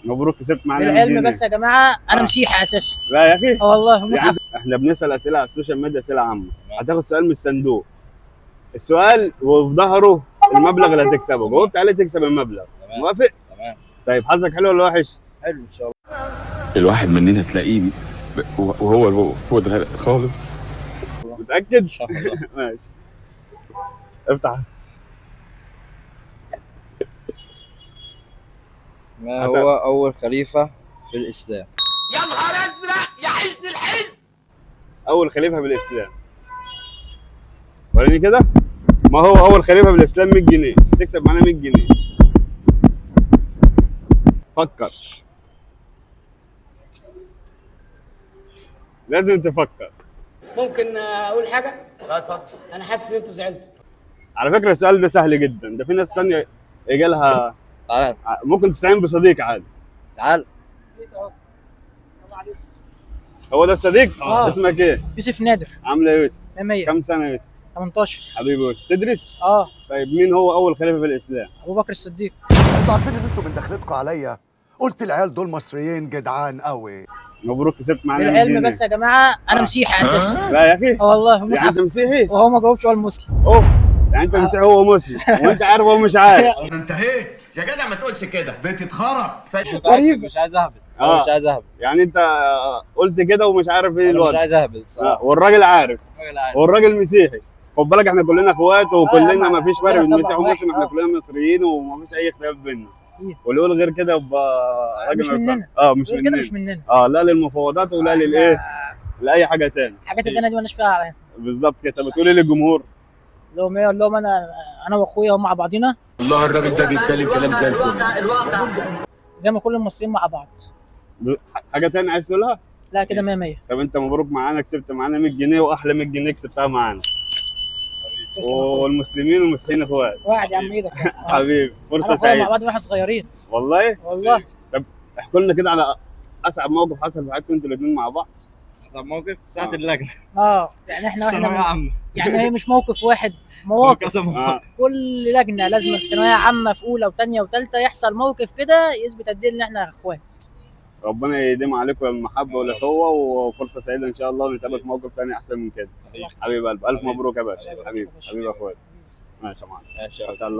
مبروك كسبت معانا 100 للعلم جنيه. بس يا جماعه انا مسيحي اساسا. لا يا اخي، والله يعني مصحف. احنا بنسال اسئله على السوشيال ميديا، اسئله عامه. هتاخد سؤال من الصندوق، السؤال وفي ظهره المبلغ اللي هتكسبه، جاوبت عليه تكسب المبلغ. موافق؟ تمام. طيب حظك حلو ولا وحش؟ حلو ان شاء الله. الواحد مننا تلاقيه وهو فوق خالص. متاكد؟ ان شاء الله. ماشي، افتح. ما هو اول خليفه في الاسلام؟ يا نهار ازرق يا حزن الحزن. اول خليفه بالاسلام، وريني كده. ما هو اول خليفه بالاسلام؟ 100 جنيه، تكسب معانا 100 جنيه. فكر، لازم تفكر. ممكن اقول حاجه؟ لا اتفضل. انا حاسس ان انتوا زعلتوا. على فكره السؤال ده سهل جدا، ده في ناس تانية يجي لها. تعال ممكن تستعين بصديق عادي. تعال. هو ده الصديق؟ آه. اسمك ايه؟ يوسف نادر. عامل ايه يا يوسف؟ 100. كم سنه يا يوسف؟ 18. حبيبي يوسف، تدرس؟ اه. طيب مين هو اول خليفه في الاسلام؟ ابو بكر الصديق. انتوا عارفين ان انتوا من دخلتكم عليا قلت العيال دول مصريين جدعان قوي. مبروك كسبت معانا 100 للعلم جنيه. بس يا جماعه انا مسيحي اساسا. لا يا اخي، والله يعني مصحف. انت مسيحي؟ وهو ما جاوبش، هو المسلم. اوه، يعني انت مسيحي وهو مسلم وانت عارف وهو مش عارف. انتهيت يا جدع ما تقولش كده. بيتي اتخرب. غريب. مش عايز اهبل. آه. مش عايز اهبل. يعني انت قلت كده ومش عارف ايه أنا مش الوضع. عايز اهبل الصراحه. والراجل عارف، راجل عادي. والراجل مسيحي. خد بالك احنا كلنا اخوات وكلنا ما فيش فرق بين طبعاً مسيحي ومسلم، احنا واحد. كلنا مصريين وما فيش اي اختلاف بيننا. أكيد. واللي يقول غير كده يبقى راجل مش مننا. مش غير كده مننا. مش مننا. لا للمفاوضات ولا للايه؟ لاي حاجه تاني. الحاجات التانيه دي مالناش فيها عليها. بالظبط كده. بتقول ايه للجمهور؟ لهم ايه؟ اقول لهم انا واخويا هم مع بعضينا والله الراجل ده بيتكلم كلام زي الفل. زي ما كل المصريين مع بعض. حاجه تاني عايز تقولها؟ لا كده 100 100. طب انت مبروك معانا، كسبت معانا 100 جنيه واحلى 100 جنيه كسبتها معانا. تسلم يا أخويا. والمسلمين والمسيحيين اخوات. واحد يا عم ايدك. حبيبي، فرصه انا واخويا مع سعيده. بعض واحنا صغيرين. والله؟ والله. طب احكوا لنا كده على اصعب موقف حصل في حياتكم انتوا الاثنين مع بعض. اصعب موقف ساعه اللجنه. يعني احنا ثانويه واحنا عامه. يعني هي مش موقف واحد، مواقف. اه كل لجنه لازم في ثانويه عامه في اولى وثانيه وثالثه يحصل موقف كده يثبت قد ايه ان احنا اخوات. ربنا يديم عليكم المحبه والاخوه، وفرصه سعيده ان شاء الله نتقابل في موقف ثاني احسن من كده. حبيب قلب، الف مبروك يا باشا. حبيبي حبيبي يا اخويا. ماشي يا معلم. ماشي. أسأل